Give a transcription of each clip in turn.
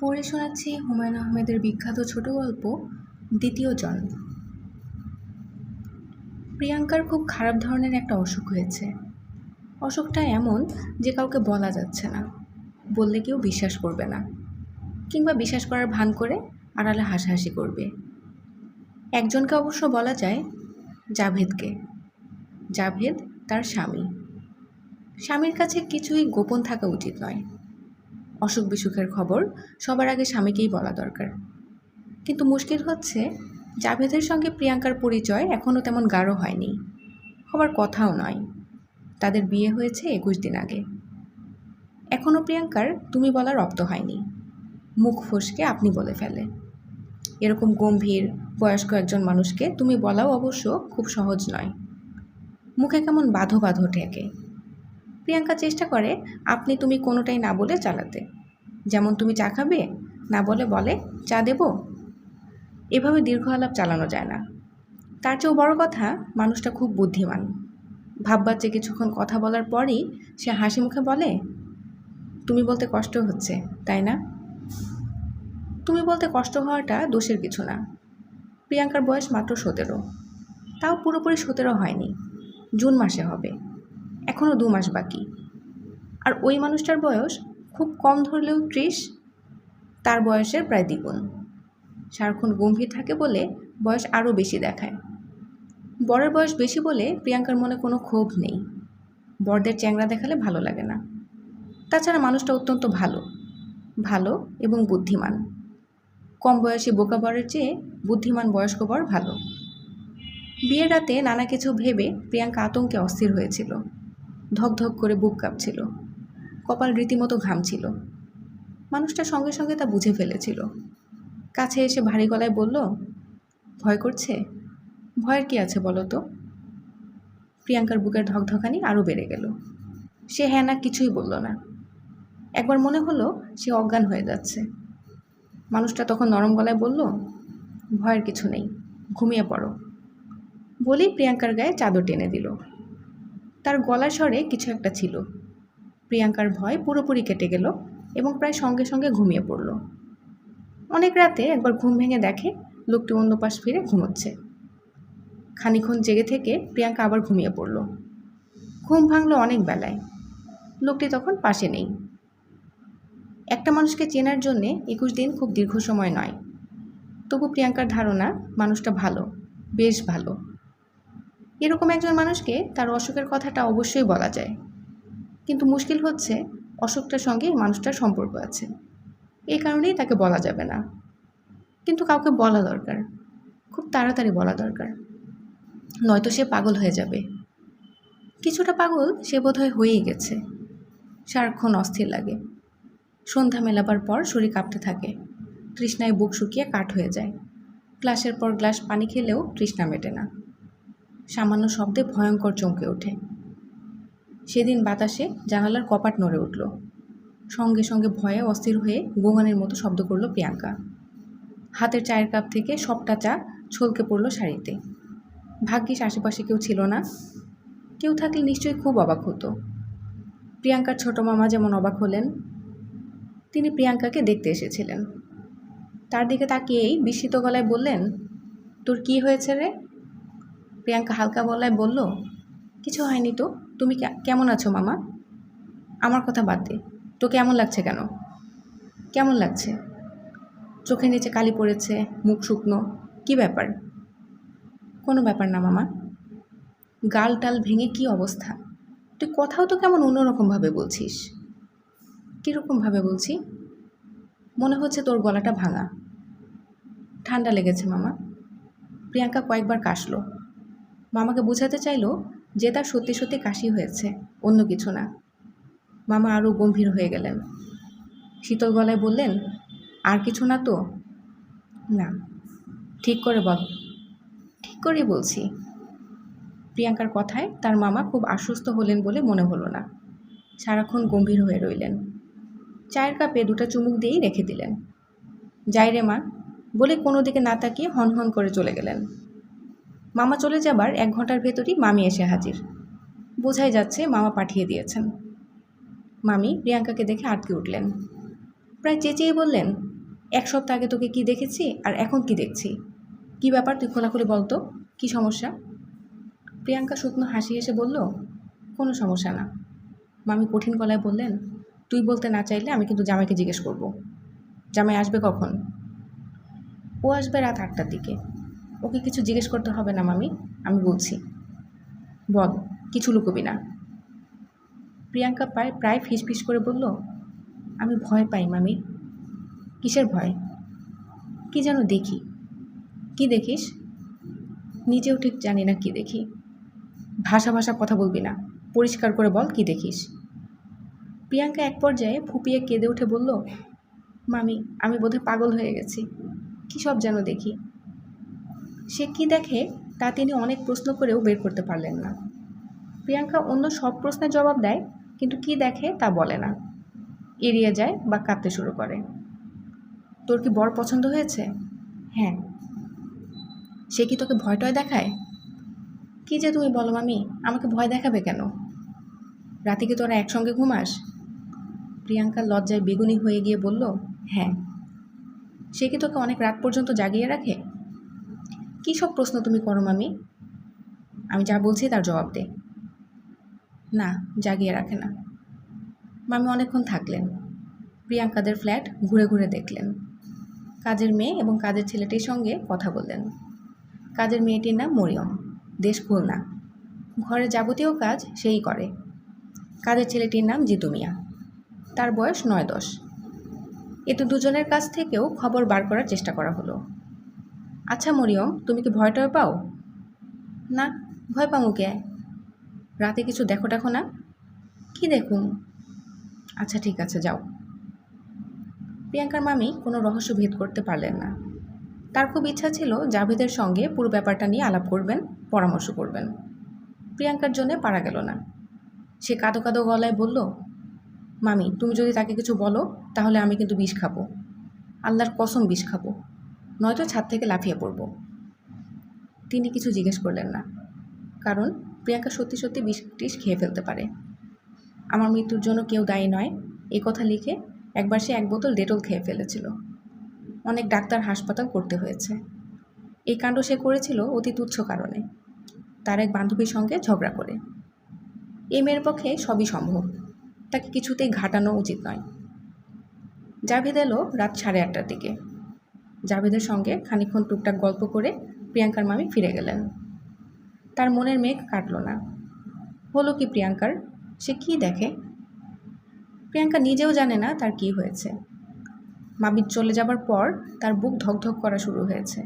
পড়ে শোনাচ্ছি হুমায়ূন আহমেদের বিখ্যাত ছোট গল্প দ্বিতীয় জন্ম। প্রিয়াঙ্কার খুব খারাপ ধরনের একটা অসুখ হয়েছে। অসুখটা এমন যে কাউকে বলা যাচ্ছে না, বললে কেউ বিশ্বাস করবে না, কিংবা বিশ্বাস করার ভান করে আড়ালে হাসাহাসি করবে। একজনকে অবশ্য বলা যায়, জাভেদকে। জাভেদ তার স্বামী। স্বামীর কাছে কিছুই গোপন থাকা উচিত নয়। অসুখ বিসুখের খবর সবার আগে স্বামীকেই বলা দরকার। কিন্তু মুশকিল হচ্ছে, জাভেদের সঙ্গে প্রিয়াঙ্কার পরিচয় এখনও তেমন গাঢ় হয়নি, হবার কথাও নয়। তাদের বিয়ে হয়েছে 21 দিন আগে। এখনও প্রিয়াঙ্কার তুমি বলা রপ্ত হয়নি। মুখ ফসকে আপনি বলে ফেলে। এরকম গম্ভীর বয়স্ক একজন মানুষকে তুমি বলাও অবশ্য খুব সহজ নয়। মুখে কেমন বাঁধো বাঁধো ঠেকে। প্রিয়াঙ্কা চেষ্টা করে আপনি তুমি কোনোটাই না বলে চালাতে। যেমন তুমি চা খাবে, না বলে বলে চা দেব। এভাবে দীর্ঘ আলাপ চালানো যায় না। তার চেয়েও বড় কথা, মানুষটা খুব বুদ্ধিমান। ভাববার চেয়ে কিছুক্ষণ কথা বলার পরই সে হাসি মুখে বলে, তুমি বলতে কষ্ট হচ্ছে তাই না? তুমি বলতে কষ্ট হওয়াটা দোষের কিছু না। প্রিয়াঙ্কার বয়স মাত্র 17, তাও পুরোপুরি 17 হয়নি, জুন মাসে হবে। এখনও 2 মাস বাকি। আর ওই মানুষটার বয়স খুব কম ধরলেও 30, তার বয়সের প্রায় দ্বিগুণ। সারাক্ষণ গম্ভীর থাকে বলে বয়স আরও বেশি দেখায়। বরের বয়স বেশি বলে প্রিয়াঙ্কার মনে কোনো ক্ষোভ নেই। বরদের চ্যাংড়া দেখালে ভালো লাগে না। তাছাড়া মানুষটা অত্যন্ত ভালো ভালো এবং বুদ্ধিমান। কম বয়সী বোকা বরের চেয়ে বুদ্ধিমান বয়স্ক বর ভালো। বিয়ের রাতে নানা কিছু ভেবে প্রিয়াঙ্কা আতঙ্কে অস্থির হয়েছিল। ধকধক করে বুক কাঁপছিল, কপাল রীতিমতো ঘামছিল। মানুষটা সঙ্গে সঙ্গে তা বুঝে ফেলেছিল। কাছে এসে ভারী গলায় বলল, ভয় করছে? ভয়ের কি আছে বলো তো? প্রিয়াঙ্কার বুকের ধকধকানি আরও বেড়ে গেল। সে হ্যাঁ না কিছুই বলল না। একবার মনে হলো সে অজ্ঞান হয়ে যাচ্ছে। মানুষটা তখন নরম গলায় বলল, ভয়ের কিছু নেই, ঘুমিয়ে পড়ো। বলেই প্রিয়াঙ্কার গায়ে চাদর টেনে দিল। তার গলার স্বরে কিছু একটা ছিল। প্রিয়াঙ্কার ভয় পুরোপুরি কেটে গেল এবং প্রায় সঙ্গে সঙ্গে ঘুমিয়ে পড়ল। অনেক রাতে একবার ঘুম ভেঙে দেখে লোকটি অন্য পাশ ফিরে ঘুমোচ্ছে। খানিক্ষণ জেগে থেকে প্রিয়াঙ্কা আবার ঘুমিয়ে পড়ল। ঘুম ভাঙল অনেক বেলায়। লোকটি তখন পাশে নেই। একটা মানুষকে চেনার জন্যে 21 দিন খুব দীর্ঘ সময় নয়। তবু প্রিয়াঙ্কার ধারণা মানুষটা ভালো, বেশ ভালো। এরকম একজন মানুষকে তার অসুখের কথাটা অবশ্যই বলা যায়। কিন্তু মুশকিল হচ্ছে, অসুখটার সঙ্গে মানুষটার সম্পর্ক আছে। এই কারণেই তাকে বলা যাবে না। কিন্তু কাউকে বলা দরকার, খুব তাড়াতাড়ি বলা দরকার, নয়তো সে পাগল হয়ে যাবে। কিছুটা পাগল সে বোধহয় হয়েই গেছে। সারাক্ষণ অস্থির লাগে। সন্ধ্যা মেলাবার পর শরীর কাঁপতে থাকে। তৃষ্ণায় বুক শুকিয়ে কাঠ হয়ে যায়। গ্লাসের পর গ্লাস পানি খেলেও তৃষ্ণা মেটে না। সামান্য শব্দে ভয়ঙ্কর চমকে ওঠে। সেদিন বাতাসে জানালার কপাট নড়ে উঠল। সঙ্গে সঙ্গে ভয়ে অস্থির হয়ে গোঙানির মতো শব্দ করল প্রিয়াঙ্কা। হাতের চায়ের কাপ থেকে সবটা চা ছলকে পড়ল শাড়িতে। ভাগ্যিস আশেপাশে কেউ ছিল না। কেউ থাকলে নিশ্চয়ই খুব অবাক হতো। প্রিয়াঙ্কার ছোট মামা যেমন অবাক হলেন। তিনি প্রিয়াঙ্কাকে দেখতে এসেছিলেন। তার দিকে তাকিয়েই বিস্মিত গলায় বললেন, তোর কি হয়েছে রে? প্রিয়াঙ্কা হালকা গলায় বলল, কিছু হয়নি তো। তুমি কেমন আছো মামা? আমার কথা বাদ দে, তোকে এমন লাগছে কেন? কেমন লাগছে? চোখের নিচে কালি পড়েছে, মুখ শুকনো, কি ব্যাপার? কোনো ব্যাপার না মামা। গাল টাল ভেঙে কি অবস্থা? তুই কথাও তো কেমন অন্যরকমভাবে বলছিস। কীরকমভাবে বলছি? মনে হচ্ছে তোর গলাটা ভাঙা। ঠান্ডা লেগেছে মামা। প্রিয়াঙ্কা কয়েকবার কাশল। মামাকে বোঝাতে চাইল যে তার সত্যি সত্যি কাশি হয়েছে, অন্য কিছু না। মামা আরও গম্ভীর হয়ে গেলেন। শীতল গলায় বললেন, আর কিছু না তো? না। ঠিক করে বল। ঠিক করেই বলছি। প্রিয়াঙ্কার কথায় তার মামা খুব আশ্বস্ত হলেন বলে মনে হলো না। সারাক্ষণ গম্ভীর হয়ে রইলেন। চায়ের কাপে 2টা চুমুক দিয়েই রেখে দিলেন। যাই রে মা বলে কোনো দিকে না তাকিয়ে হন করে চলে গেলেন। মামা চলে যাবার 1 ঘন্টার ভেতরই মামি এসে হাজির। বোঝাই যাচ্ছে মামা পাঠিয়ে দিয়েছেন। মামি প্রিয়াঙ্কাকে দেখে আটকে উঠলেন। প্রায় চেঁচিয়ে বললেন, এক সপ্তাহ আগে তোকে কি দেখেছি আর এখন কি দেখছি? কি ব্যাপার, তুই খোলাখুলি বল তো, কী সমস্যা? প্রিয়াঙ্কা শুকনো হাসি হেসে বলল, কোনো সমস্যা না। মামি কঠিন গলায় বললেন, তুই বলতে না চাইলে আমি কিন্তু জামাইকে জিজ্ঞেস করব। জামাই আসবে কখন? ও আসবে রাত 8টার দিকে। ওকে কিছু জিজ্ঞেস করতে হবে না মামি, আমি বলছি। বল, কিছু লুকোবি না। প্রিয়াঙ্কা প্রায় ফিসফিস করে বলল, আমি ভয় পাই মামি। কিসের ভয়? কি যেন দেখি। কি দেখিস? নিজেও ঠিক জানি না কি দেখি। ভাষা ভাষা কথা বলবি না, পরিষ্কার করে বল কি দেখিস। প্রিয়াঙ্কা এক পর্যায়ে ফুপিয়ে কেঁদে উঠে বলল, মামি আমি বোধহয় পাগল হয়ে গেছি, কী সব যেন দেখি। সে কি দেখে তা তিনি অনেক প্রশ্ন করেও বের করতে পারলেন না। প্রিয়াঙ্কা অন্য সব প্রশ্নের জবাব দেয়, কিন্তু কি দেখে তা বলে না, এড়িয়ে যায় বা কাঁদতে শুরু করে। তোর কি বর পছন্দ হয়েছে? হ্যাঁ। সে কি তোকে ভয় টয় দেখায়? কী যে তুমি বলো মামি, আমাকে ভয় দেখাবে কেন? রাতে কি তোরা একসঙ্গে ঘুমাস? প্রিয়াঙ্কা লজ্জায় বেগুনি হয়ে গিয়ে বলল, হ্যাঁ। সে কি তোকে অনেক রাত পর্যন্ত জাগিয়ে রাখে? কী সব প্রশ্ন তুমি করো মামি? আমি যা বলছি তার জবাব দে। না, জাগিয়ে রাখে না। মামি অনেকক্ষণ থাকলেন। প্রিয়াঙ্কাদের ফ্ল্যাট ঘুরে ঘুরে দেখলেন। কাজের মেয়ে এবং কাজের ছেলেটির সঙ্গে কথা বললেন। কাজের মেয়েটির নাম মরিয়ম, দেশ খুলনা। ঘরে যাবতীয় কাজ সেই করে। কাজের ছেলেটির নাম জিতু মিয়া, তার বয়স 9-10। এতে দুজনের কাছ থেকেও খবর বার করার চেষ্টা করা হলো। আচ্ছা মরিয়ম, তুমি কি ভয় টয় পাও? না, ভয় পামু কে? রাতে কিছু দেখো টাখো না? কি দেখুন? আচ্ছা ঠিক আছে, যাও। প্রিয়াঙ্কার মামি কোনো রহস্য ভেদ করতে পারলেন না। তার খুব ইচ্ছা ছিল জাভেদের সঙ্গে পুরো ব্যাপারটা নিয়ে আলাপ করবেন, পরামর্শ করবেন। প্রিয়াঙ্কার জন্যে পারা গেল না। সে কাঁদো কাঁদো গলায় বলল, মামি তুমি যদি তাকে কিছু বলো তাহলে আমি কিন্তু বিষ খাবো, আল্লাহর কসম বিষ খাবো, নয়তো ছাদ থেকে লাফিয়ে পড়ব। তিনি কিছু জিজ্ঞেস করলেন না, কারণ প্রিয়াঙ্কা সত্যি সত্যি বিষ টিষ খেয়ে ফেলতে পারে। আমার মৃত্যুর জন্য কেউ দায়ী নয়, এই কথা লিখে একবার সে 1 বোতল ডেটল খেয়ে ফেলেছিল। অনেক ডাক্তার হাসপাতাল করতে হয়েছে। এই কাণ্ড সে করেছিল অতি তুচ্ছ কারণে, তার এক বান্ধবীর সঙ্গে ঝগড়া করে। এই মেয়ের পক্ষে সবই সম্ভব, তাকে কিছুতেই ঘাটানো উচিত নয়। জাভেদ এলো রাত 8:30টার দিকে। জাভেদের সঙ্গে খানিকক্ষণ টুকটাক গল্প করে প্রিয়াঙ্কার মামি ফিরে গেলেন। তার মনের মেঘ কাটল না। হলো কি প্রিয়াঙ্কার? সে কি দেখে? প্রিয়াঙ্কা নিজেও জানে না তার কি হয়েছে। মামি চলে যাবার পর তার বুক ধকধক করা শুরু হয়েছে,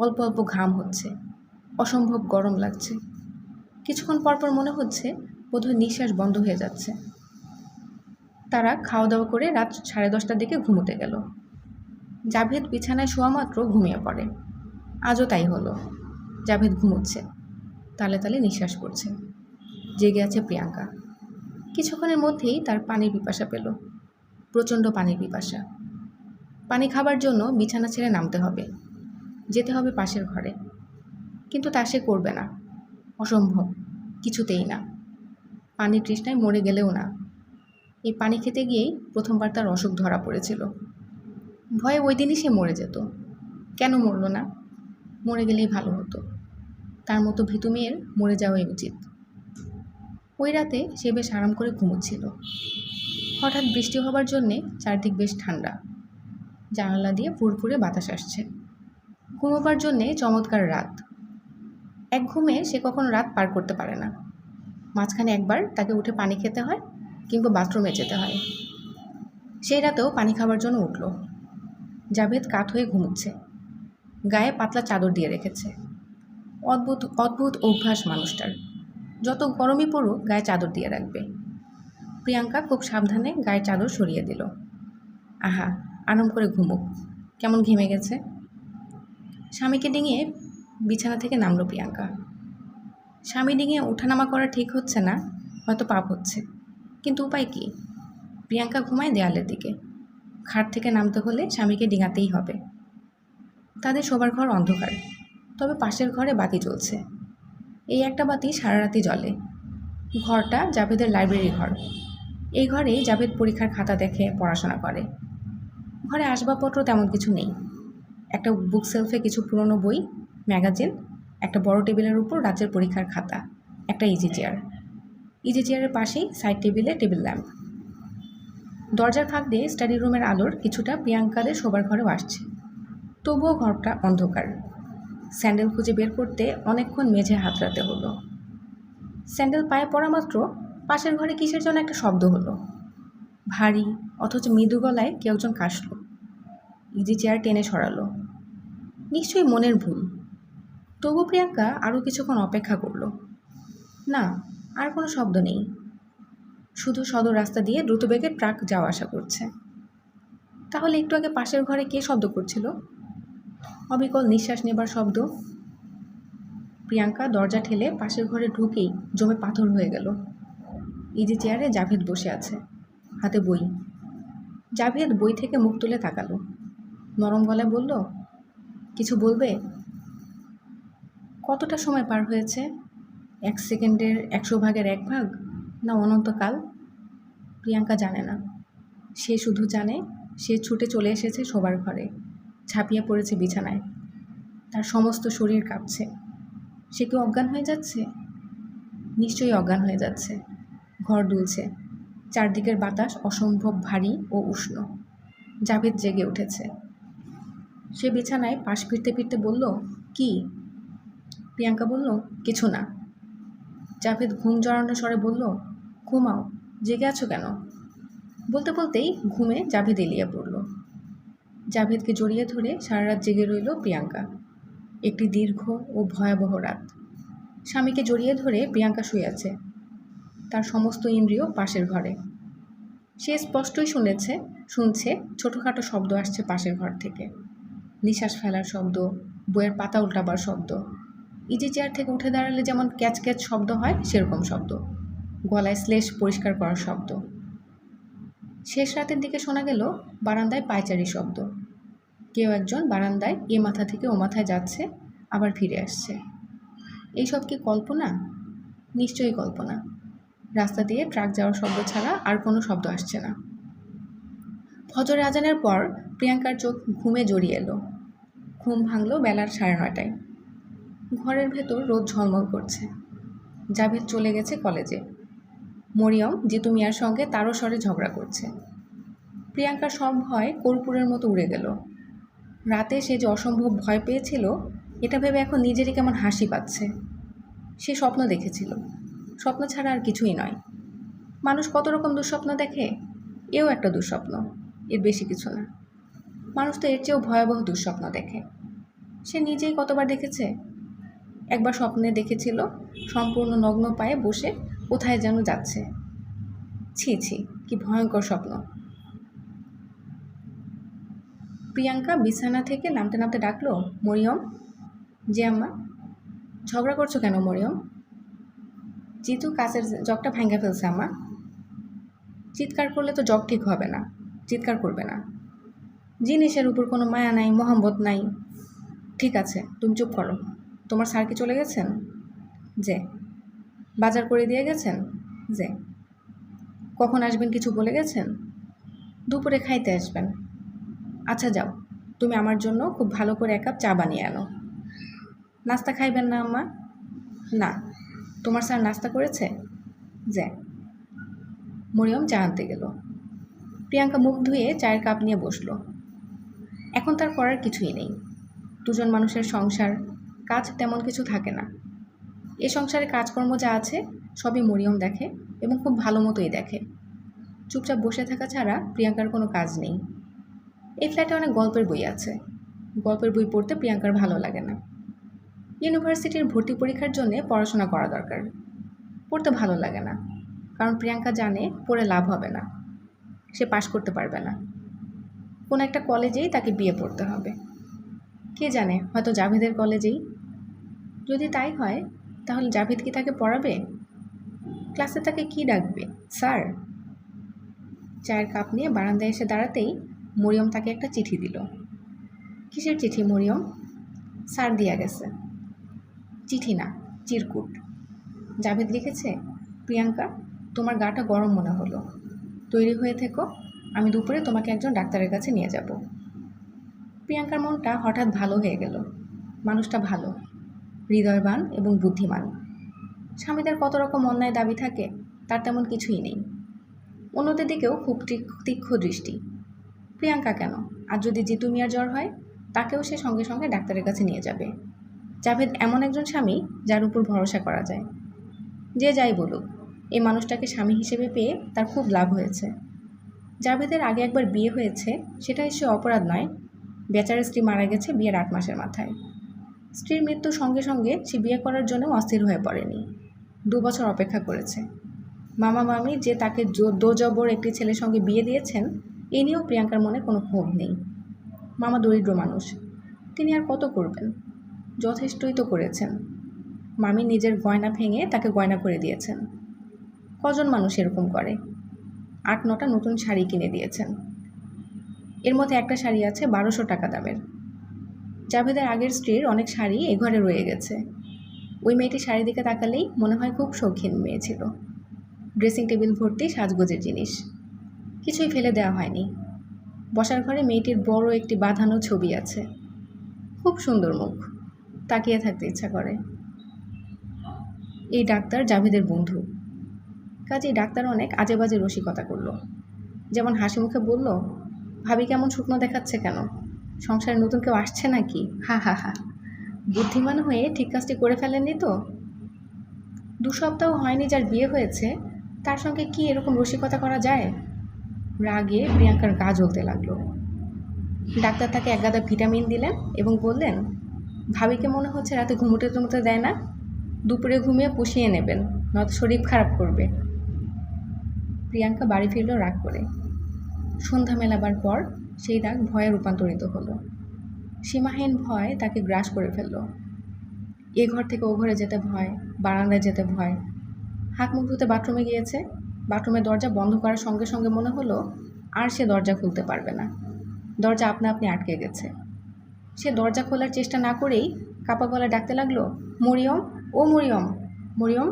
অল্প অল্প ঘাম হচ্ছে, অসম্ভব গরম লাগছে। কিছুক্ষণ পরপর মনে হচ্ছে বোধহয় নিঃশ্বাস বন্ধ হয়ে যাচ্ছে। তারা খাওয়া দাওয়া করে রাত 10:30টার দিকে ঘুমোতে গেল। জাভেদ বিছানায় শোয়া মাত্র ঘুমিয়ে পড়ে। আজও তাই হলো। জাভেদ ঘুমোচ্ছে, তালে তালে নিঃশ্বাস পড়ছে। জেগে আছে প্রিয়াঙ্কা। কিছুক্ষণের মধ্যেই তার পানির পিপাসা পেল, প্রচণ্ড পানির পিপাসা। পানি খাবার জন্য বিছানা ছেড়ে নামতে হবে, যেতে হবে পাশের ঘরে। কিন্তু তা সে করবে না, অসম্ভব, কিছুতেই না। পানির তৃষ্ণায় মরে গেলেও না। এই পানি খেতে গিয়েই প্রথমবার তার অসুখ ধরা পড়েছিল। ভয়ে ওই দিনই সে মরে যেত। কেন মরল না? মরে গেলেই ভালো হতো। তার মতো ভীতু মেয়ের মরে যাওয়াই উচিত। ওই রাতে সে বেশ আরাম করে ঘুমোচ্ছিল। হঠাৎ বৃষ্টি হবার জন্যে চারদিক বেশ ঠান্ডা। জানালা দিয়ে ফুরফুরে বাতাস আসছে। ঘুমোবার জন্যে চমৎকার রাত। এক ঘুমে সে কখনো রাত পার করতে পারে না। মাঝখানে একবার তাকে উঠে পানি খেতে হয় কিংবা বাথরুমে যেতে হয়। সেই রাতেও পানি খাবার জন্য উঠল। জাভেদ কাত হয়ে ঘুমোচ্ছে, গায়ে পাতলা চাদর দিয়ে রেখেছে। অদ্ভুত অদ্ভুত অভ্যাস মানুষটার, যত গরমই পড়ুক গায়ে চাদর দিয়ে রাখবে। প্রিয়াঙ্কা খুব সাবধানে গায়ের চাদর সরিয়ে দিল। আহা, আরাম করে ঘুমুক, কেমন ঘেমে গেছে। স্বামীকে ডিঙিয়ে বিছানা থেকে নামলো প্রিয়াঙ্কা। স্বামী ডিঙিয়ে ওঠানামা করা ঠিক হচ্ছে না, হয়তো পাপ হচ্ছে, কিন্তু উপায় কি? প্রিয়াঙ্কা ঘুমায় দেয়ালের দিকে। খাট থেকে নামতে হলে স্বামীকে ডিঙাতেই হবে। তাদের শোবার ঘর অন্ধকার, তবে পাশের ঘরে বাতি জ্বলছে। এই একটা বাতি সারা রাতি জ্বলে। ঘরটা জাভেদের লাইব্রেরি ঘর। এই ঘরেই জাভেদ পরীক্ষার খাতা দেখে, পড়াশোনা করে। ঘরে আসবাবপত্র তেমন কিছু নেই। একটা বুক সেলফে কিছু পুরনো বই, ম্যাগাজিন, একটা বড় টেবিলের উপর রাজ্যের পরীক্ষার খাতা, একটা ইজি চেয়ার। ইজি চেয়ারের পাশেই সাইড টেবিলে টেবিল ল্যাম্প। দরজার ফাঁক দিয়ে স্টাডি রুমের আলোর কিছুটা প্রিয়াঙ্কাদের শোবার ঘরেও আসছে। তবুও ঘরটা অন্ধকার। স্যান্ডেল খুঁজে বের করতে অনেকক্ষণ মেঝে হাতড়াতে হলো। স্যান্ডেল পায়ে পড়া মাত্র পাশের ঘরে কিসের জন্য একটা শব্দ হলো। ভারী অথচ মৃদু গলায় কেউ একজন কাশল। ইজি চেয়ার টেনে সরালো। নিশ্চয়ই মনের ভুল। তবু প্রিয়াঙ্কা আরও কিছুক্ষণ অপেক্ষা করল। না, আর কোনো শব্দ নেই। শুধু সদর রাস্তা দিয়ে দ্রুতবেগে ট্রাক যাওয়া আসা করছে। তাহলে একটু আগে পাশের ঘরে কে শব্দ করছিল? অবিকল নিঃশ্বাস নেবার শব্দ। প্রিয়াঙ্কা দরজা ঠেলে পাশের ঘরে ঢুকেই জমে পাথর হয়ে গেল। ইজি চেয়ারে জাভেদ বসে আছে, হাতে বই। জাভেদ বই থেকে মুখ তুলে তাকালো। নরম গলায় বলল, কিছু বলবে? কতটা সময় পার হয়েছে? 1 সেকেন্ডের 100 ভাগের 1 ভাগ, না অনন্তকাল? প্রিয়াঙ্কা জানে না। সে শুধু জানে সে ছুটে চলে এসেছে শোবার ঘরে, ঝাঁপিয়ে পড়েছে বিছানায়। তার সমস্ত শরীর কাঁপছে। সে কি অজ্ঞান হয়ে যাচ্ছে? নিশ্চয়ই অজ্ঞান হয়ে যাচ্ছে। ঘর দুলছে। চারদিকের বাতাস অসম্ভব ভারী ও উষ্ণ। জাভেদ জেগে উঠেছে। সে বিছানায় পাশ ফিরতে ফিরতে বলল, কি? প্রিয়াঙ্কা বলল, কিছু না। জাভেদ ঘুম জড়ানো স্বরে বলল, ঘুমাও, জেগে আছো কেন? বলতে বলতেই ঘুমে জাভেদ এলিয়ে পড়ল। জাভেদকে জড়িয়ে ধরে সারা রাত জেগে রইল প্রিয়াঙ্কা। একটি দীর্ঘ ও ভয়াবহ রাত। স্বামীকে জড়িয়ে ধরে প্রিয়াঙ্কা শুয়ে আছে, তার সমস্ত ইন্দ্রিয় পাশের ঘরে। সে স্পষ্টই শুনছে ছোটোখাটো শব্দ আসছে পাশের ঘর থেকে। নিঃশ্বাস ফেলার শব্দ, বইয়ের পাতা উল্টাবার শব্দ, ইজি চেয়ার থেকে উঠে দাঁড়ালে যেমন ক্যাচ ক্যাচ শব্দ হয় সেরকম শব্দ, গলায় শ্লেষ পরিষ্কার করার শব্দ। শেষ রাতের দিকে শোনা গেল বারান্দায় পায়চারি শব্দ। কেউ একজন বারান্দায় এ মাথা থেকে ও মাথায় যাচ্ছে, আবার ফিরে আসছে। এইসব কি কল্পনা? নিশ্চয়ই কল্পনা। রাস্তা দিয়ে ট্রাক যাওয়ার শব্দ ছাড়া আর কোনো শব্দ আসছে না। ফজর আজানের পর প্রিয়াঙ্কার চোখ ঘুমে জড়িয়ে এলো। ঘুম ভাঙল বেলার 9:30টায়। ঘরের ভেতর রোদ ঝলমল করছে। জাভেদ চলে গেছে কলেজে। মরিয়ম জিতু মিয়ার সঙ্গে তারও স্বরে ঝগড়া করছে। প্রিয়াঙ্কার সব ভয় কর্পূরের মতো উড়ে গেল। রাতে সে যে অসম্ভব ভয় পেয়েছিল, এটা ভেবে এখন নিজেরই কেমন হাসি পাচ্ছে। সে স্বপ্ন দেখেছিল। স্বপ্ন ছাড়া আর কিছুই নয়। মানুষ কত রকম দুঃস্বপ্ন দেখে, এও একটা দুঃস্বপ্ন, এর বেশি কিছু না। মানুষ তো এর চেয়েও ভয়াবহ দুঃস্বপ্ন দেখে। সে নিজেই কতবার দেখেছে। একবার স্বপ্নে দেখেছিল সম্পূর্ণ নগ্ন পায়ে বসে কোথায় যেন যাচ্ছে। ছি ছি, কি ভয়ঙ্কর স্বপ্ন। প্রিয়াঙ্কা বিছানা থেকে নামতে নামতে ডাকলো, মরিয়ম। জি আম্মা। ঝগড়া করছো কেন মরিয়ম? জিতু কাচের জগটা ভাঙা ফেলছে আম্মা। চিৎকার করলে তো জগ ঠিক হবে না। চিৎকার করবে না। জিনিসের উপর কোনো মায়া নাই, মহব্বত নাই। ঠিক আছে, তুমি চুপ করো। তোমার স্যার কি চলে গেছেন? যে। বাজার করে দিয়ে গেছেন? যে। কখন আসবেন কিছু বলে গেছেন? দুপুরে খাইতে আসবেন। আচ্ছা যাও, তুমি আমার জন্য খুব ভালো করে 1 কাপ চা বানিয়ে আনো। নাস্তা খাইবেন না আম্মা? না। তোমার স্যার নাস্তা করেছে? যে। মরিয়ম চা আনতে গেল। প্রিয়াঙ্কা মুখ ধুয়ে চায়ের কাপ নিয়ে বসলো। এখন তার করার কিছুই নেই। দুজন মানুষের সংসার, কাজ তেমন কিছু থাকে না। এ সংসারে কাজকর্ম যা আছে সবই মরিয়ম দেখে এবং খুব ভালো মতোই দেখে। চুপচাপ বসে থাকা ছাড়া প্রিয়াঙ্কার কোনো কাজ নেই। এই ফ্ল্যাটে অনেক গল্পের বই আছে। গল্পের বই পড়তে প্রিয়াঙ্কার ভালো লাগে না। ইউনিভার্সিটির ভর্তি পরীক্ষার জন্য পড়াশোনা করা দরকার। পড়তে ভালো লাগে না, কারণ প্রিয়াঙ্কা জানে পড়ে লাভ হবে না। সে পাশ করতে পারবে না। কোনো একটা কলেজেই তাকে বিয়ে পড়তে হবে। কে জানে, হয়তো জাভেদের কলেজেই। যদি তাই হয়, তাহলে জাভেদ কি তাকে পড়াবে? ক্লাসে তাকে কি ডাকবে? স্যার? চায়ের কাপ নিয়ে বারান্দায় এসে দাঁড়াতেই মরিয়ম তাকে একটা চিঠি দিল। কিসের চিঠি মরিয়ম? স্যার দিয়া গেছে। চিঠি না, চিরকুট। জাভেদ লিখেছে, প্রিয়াঙ্কা, তোমার গাটা গরম মনে হলো। তৈরি হয়ে থেকো, আমি দুপুরে তোমাকে একজন ডাক্তারের কাছে নিয়ে যাব। প্রিয়াঙ্কার মনটা হঠাৎ ভালো হয়ে গেল। মানুষটা ভালো, হৃদয়বান এবং বুদ্ধিমান। স্বামীদের কত রকম অন্যায় দাবি থাকে, তার তেমন কিছুই নেই। অন্যদের দিকেও খুব তীক্ষ্ণ দৃষ্টি। প্রিয়াঙ্কা কেন, আর যদি জিতু মিয়ার জ্বর হয়, তাকেও সে সঙ্গে সঙ্গে ডাক্তারের কাছে নিয়ে যাবে। জাভেদ এমন একজন স্বামী যার উপর ভরসা করা যায়। যে যাই বলুক, এই মানুষটাকে স্বামী হিসেবে পেয়ে তার খুব লাভ হয়েছে। জাভেদের আগে একবার বিয়ে হয়েছে, সেটা নিশ্চয়ই অপরাধ নয়। বেচারা স্ত্রী মারা গেছে বিয়ের 8 মাসের মাথায়। স্ত্রীর মৃত্যুর সঙ্গে সঙ্গে সে বিয়ে করার জন্য অস্থির হয়ে পড়েনি। 2 বছর অপেক্ষা করেছে। মামা মামি যে তাকে দোজবর একটি ছেলের সঙ্গে বিয়ে দিয়েছেন, এ নিয়েও প্রিয়াঙ্কার মনে কোনো ক্ষোভ নেই। মামা দরিদ্র মানুষ, তিনি আর কত করবেন, যথেষ্টই তো করেছেন। মামি নিজের গয়না ভেঙে তাকে গয়না করে দিয়েছেন। কজন মানুষ এরকম করে? 8-9টা নতুন শাড়ি কিনে দিয়েছেন। এর মধ্যে একটা শাড়ি আছে 1200 টাকা দামের। জাভেদের আগের স্ত্রীর অনেক শাড়ি এ ঘরে রয়ে গেছে। ওই মেয়েটির শাড়ি দিকে তাকালেই মনে হয় খুব শৌখিন মেয়ে ছিল। ড্রেসিং টেবিল ভর্তি সাজগোজের জিনিস, কিছুই ফেলে দেওয়া হয়নি। বসার ঘরে মেয়েটির বড় একটি বাঁধানো ছবি আছে। খুব সুন্দর মুখ, তাকিয়ে থাকতে ইচ্ছা করে। এই ডাক্তার জাভেদের বন্ধু, কাজেই ডাক্তার অনেক আজে বাজে রসিকতা করল। যেমন হাসি মুখে বলল, ভাবি কেমন শুকনো দেখাচ্ছে কেন, সংসারে নতুন কেউ আসছে নাকি? হা হা হা। বুদ্ধিমান হয়ে ঠিক কাজটি করে ফেলেননি তো? 2 সপ্তাহ হয়নি যার বিয়ে হয়েছে, তার সঙ্গে কি এরকম রসিকতা করা যায়? রাগে প্রিয়াঙ্কার গা জ্বলতে লাগলো। ডাক্তার তাকে এক গাদা ভিটামিন দিলেন এবং বললেন, ভাবিকে মনে হচ্ছে রাতে ঘুমোতে দেয় না, দুপুরে ঘুমিয়ে পুষিয়ে নেবেন, নয়তো শরীর খারাপ করবে। প্রিয়াঙ্কা বাড়ি ফিরল রাগ করে। সন্ধ্যা মেলাবার পর সেই রাগ ভয়ে রূপান্তরিত হলো। সীমাহীন ভয় তাকে গ্রাস করে ফেলল। এ ঘর থেকে ও ঘরে যেতে ভয়, বারান্দায় যেতে ভয়। হাত মুখ ধুতে বাথরুমে গিয়েছে, বাথরুমের দরজা বন্ধ করার সঙ্গে সঙ্গে মনে হলো আর সে দরজা খুলতে পারবে না। দরজা আপনা আপনি আটকে গেছে। সে দরজা খোলার চেষ্টা না করেই কাপা গলায় ডাকতে লাগলো, মরিয়ম, ও মরিয়ম, মরিয়ম।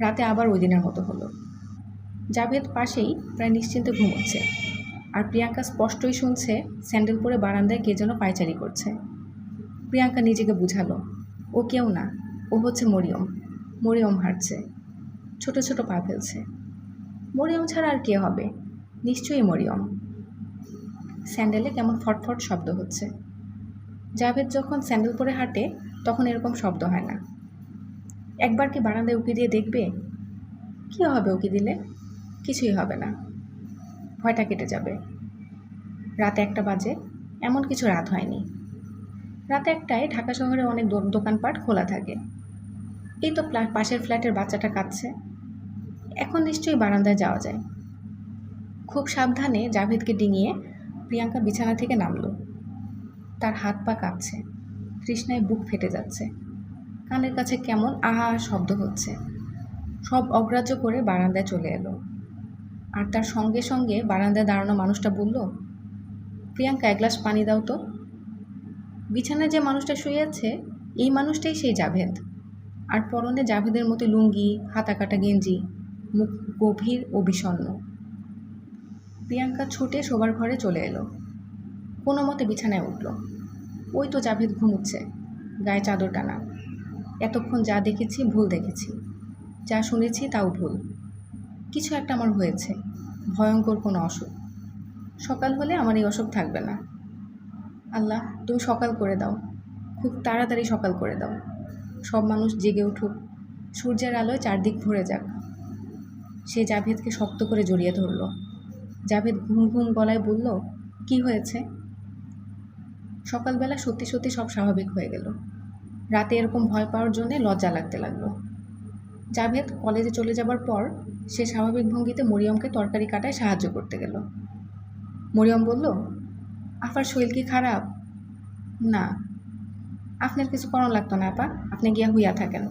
রাতে আবার ওই দিনের মতো হলো। জাভেদ পাশেই প্রায় নিশ্চিন্তে ঘুমোচ্ছে, আর প্রিয়াঙ্কা স্পষ্টই শুনছে স্যান্ডেল পরে বারান্দায় কে যেন পায়চারি করছে। প্রিয়াঙ্কা নিজেকে বুঝালো, ও কেউ না, ও হচ্ছে মরিয়ম। মরিয়ম হাঁটছে, ছোট ছোট পা ফেলছে। মরিয়ম ছাড়া আর কে হবে? নিশ্চয়ই মরিয়ম। স্যান্ডেলে কেমন ফটফট শব্দ হচ্ছে। জাভেদ যখন স্যান্ডেল পরে হাঁটে তখন এরকম শব্দ হয় না। একবার কি বারান্দায় উকি দিয়ে দেখবে? কী হবে উকি দিলে? কিছুই হবে না, ভয়টা কেটে যাবে। রাত 1টা বাজে, এমন কিছু রাত হয়নি। রাত 1টায় ঢাকা শহরে অনেক দোকানপাট খোলা থাকে। এই তো পাশের ফ্ল্যাটের বাচ্চাটা কাঁদছে, এখন নিশ্চয়ই বারান্দায় যাওয়া যায়। খুব সাবধানে জাভেদকে ডিঙিয়ে প্রিয়াঙ্কা বিছানা থেকে নামলো। তার হাত পা কাঁপছে, তৃষ্ণায় বুক ফেটে যাচ্ছে, কানের কাছে কেমন আহা শব্দ হচ্ছে। সব অগ্রাহ্য করে বারান্দায় চলে এলো। আর তার সঙ্গে সঙ্গে বারান্দায় দাঁড়ানো মানুষটা বলল, প্রিয়াঙ্কা, এক গ্লাস পানি দাও তো। বিছানায় যে মানুষটা শুয়ে আছে, এই মানুষটাই সেই জাভেদ। আর পরনে জাভেদের মতো লুঙ্গি, হাতা কাটা গেঞ্জি, মুখ গভীর ও বিষণ্ণ। প্রিয়াঙ্কা ছুটে শোবার ঘরে চলে এলো, কোনো মতে বিছানায় উঠল। ওই তো জাভেদ ঘুমুচ্ছে, গায়ে চাদর টানা। এতক্ষণ যা দেখেছি ভুল দেখেছি, যা শুনেছি তাও ভুল। কিছু একটা আমার হয়েছে, ভয়ঙ্কর কোনো অসুখ। সকাল হলে আমার এই অসুখ থাকবে না। আল্লাহ, তুমি সকাল করে দাও, খুব তাড়াতাড়ি সকাল করে দাও। সব মানুষ জেগে উঠুক, সূর্যের আলোয় চারদিক ভরে যাক। সে জাভেদকে শক্ত করে জড়িয়ে ধরল। জাভেদ ঘুম ঘুম গলায় বলল, কি হয়েছে? সকালবেলা সত্যি সত্যি সব স্বাভাবিক হয়ে গেল। রাতে এরকম ভয় পাওয়ার জন্যে লজ্জা লাগতে লাগলো। জাভেদ কলেজে চলে যাবার পর সে স্বাভাবিক ভঙ্গিতে মরিয়মকে তরকারি কাটায় সাহায্য করতে গেল। মরিয়ম বলল, আপার শরীর কি খারাপ? না, আপনার কিছু করানো লাগতো না আপা, আপনি গিয়া হুইয়া থাকেন।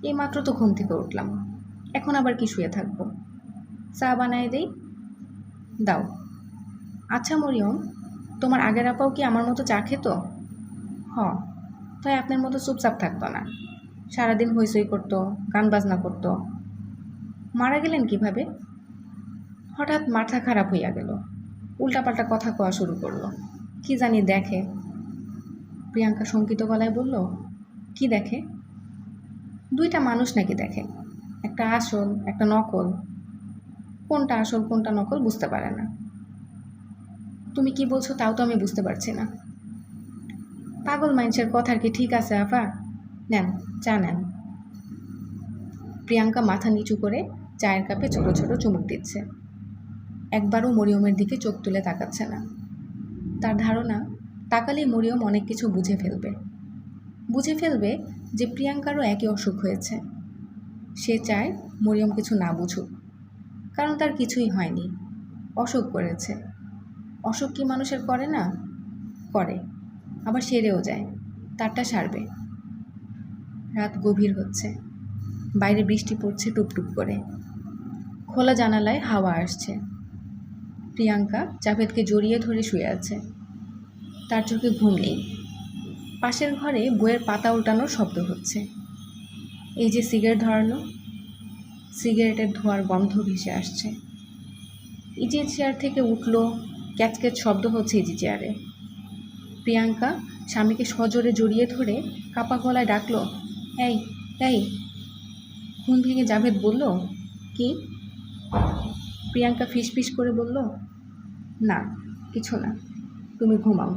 এই মাত্র তো ঘুম থেকে উঠলাম, এখন আবার কি শুয়ে থাকবো? চা বানায় দেই? দাও। আচ্ছা মরিয়ম, তোমার আগের আপাও কি আমার মতো চা খেত? হ, তাই আপনার মতো চুপচাপ থাকতো না, সারাদিন হইচই করতো, গান বাজনা করতো। মারা গেলেন কিভাবে? হঠাৎ মাথা খারাপ হইয়া গেল, উল্টাপাল্টা কথা কওয়া শুরু করলো। কি জানি দেখে। প্রিয়াঙ্কা শঙ্কিত গলায় বলল, কি দেখে? দুইটা মানুষ নাকি দেখে, একটা আসল একটা নকল। কোনটা আসল কোনটা নকল বুঝতে পারে না। তুমি কি বলছো তাও তো আমি বুঝতে পারছি না। পাগল মানুষের কথার কি ঠিক আছে আফা? নেন, চা নেন। প্রিয়াঙ্কা মাথা নিচু করে চায়ের কাপে ছোট ছোট চুমুক দিচ্ছে। একবারও মরিয়মের দিকে চোখ তুলে তাকাচ্ছে না। তার ধারণা, তাকালেই মরিয়ম অনেক কিছু বুঝে ফেলবে। বুঝে ফেলবে যে প্রিয়াঙ্কারও একই অসুখ হয়েছে। সে চায় মরিয়ম কিছু না বুঝুক, কারণ তার কিছুই হয়নি, অসুখ করেছে। অসুখ কি মানুষের করে না? করে, আবার সেরেও যায়, তারটা সারবে। রাত গভীর হচ্ছে, বাইরে বৃষ্টি পড়ছে টুপটুপ করে, খোলা জানালায় হাওয়া আসছে। প্রিয়াঙ্কা জাভেদকে জড়িয়ে ধরে শুয়ে আছে। তার চোখে ঘুম নেই। পাশের ঘরে বইয়ের পাতা উল্টানোর শব্দ হচ্ছে। এই যে সিগারেট ধরানো, সিগারেটের ধোঁয়ার গন্ধ ভেসে আসছে। ইজি চেয়ার থেকে উঠল, ক্যাচক্যাচ শব্দ হচ্ছে ইজি চেয়ারে। প্রিয়াঙ্কা স্বামীকে সজোরে জড়িয়ে ধরে কাপা গলায় ডাকল, এই এই। ঘুম ভেঙে জাভেদ বলল, কি? প্রিয়াঙ্কা ফিসফিস করে বলল, না কিছু না, তুমি ঘুমাও।